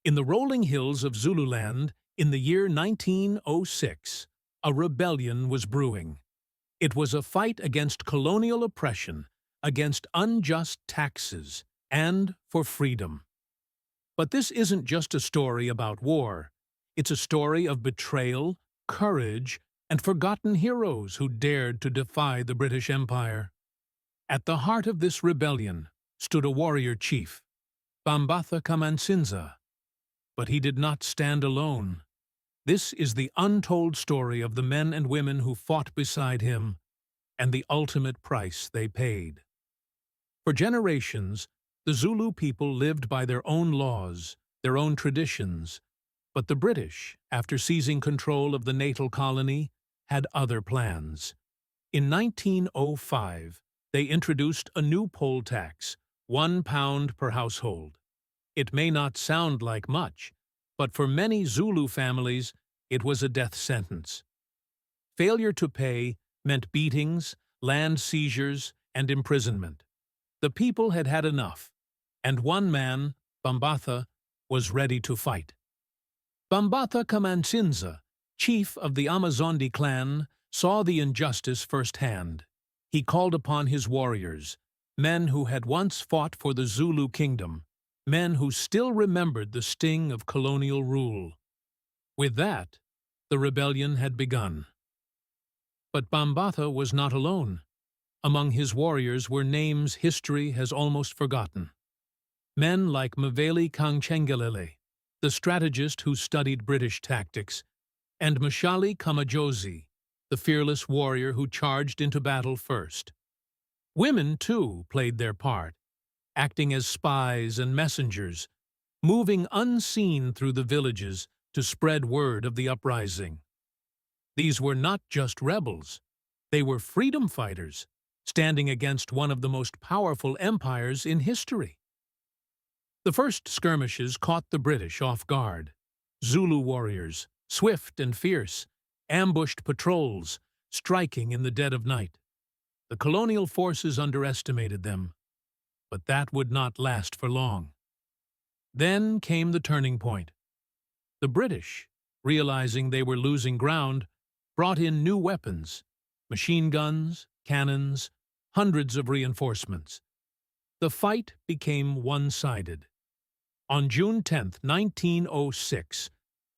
In the rolling hills of Zululand, in the year 1906, a rebellion was brewing. It was a fight against colonial oppression, against unjust taxes, and for freedom. But this isn't just a story about war. It's a story of betrayal, courage, and forgotten heroes who dared to defy the British Empire. At the heart of this rebellion stood a warrior chief, Bambatha kaMancinza. But he did not stand alone. This is the untold story of the men and women who fought beside him, and the ultimate price they paid. For generations, the Zulu people lived by their own laws, their own traditions, but the British, after seizing control of the natal colony, had other plans. In 1905, they introduced a new poll tax, £1 per household. It may not sound like much, but for many Zulu families, it was a death sentence. Failure to pay meant beatings, land seizures, and imprisonment. The people had had enough, and one man, Bambatha, was ready to fight. Bambatha kaMancinza, chief of the Amazondi clan, saw the injustice firsthand. He called upon his warriors, men who had once fought for the Zulu kingdom, men who still remembered the sting of colonial rule. With that, the rebellion had begun. But Bambatha was not alone. Among his warriors were names history has almost forgotten. Men like Mveli Kangchengelele, the strategist who studied British tactics, and Mashali Kamajozi, the fearless warrior who charged into battle first. Women, too, played their part, acting as spies and messengers, moving unseen through the villages to spread word of the uprising. These were not just rebels. They were freedom fighters, standing against one of the most powerful empires in history. The first skirmishes caught the British off guard. Zulu warriors, swift and fierce, ambushed patrols, striking in the dead of night. The colonial forces underestimated them, but that would not last for long. Then came the turning point. The British, realizing they were losing ground, brought in new weapons, machine guns, cannons, hundreds of reinforcements. The fight became one-sided. On June 10, 1906,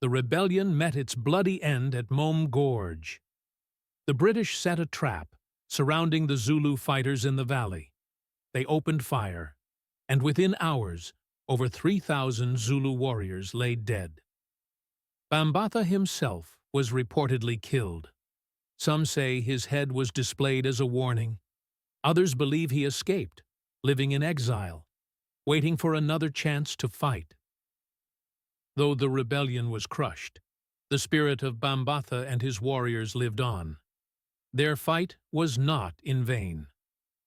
the rebellion met its bloody end at Mom Gorge. The British set a trap, surrounding the Zulu fighters in the valley. They opened fire, and within hours, over 3,000 Zulu warriors lay dead. Bambatha himself was reportedly killed. Some say his head was displayed as a warning. Others believe he escaped, living in exile, waiting for another chance to fight. Though the rebellion was crushed, the spirit of Bambatha and his warriors lived on. Their fight was not in vain.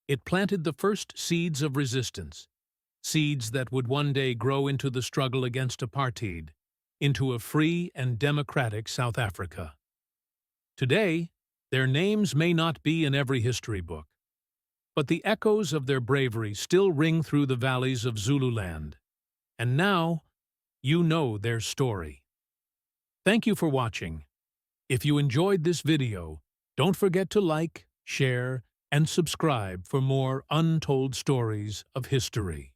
It planted the first seeds of resistance, seeds that would one day grow into the struggle against apartheid, into a free and democratic South Africa. Today, their names may not be in every history book, but the echoes of their bravery still ring through the valleys of Zululand. And now, you know their story. Thank you for watching. If you enjoyed this video, don't forget to like, share, and subscribe for more untold stories of history.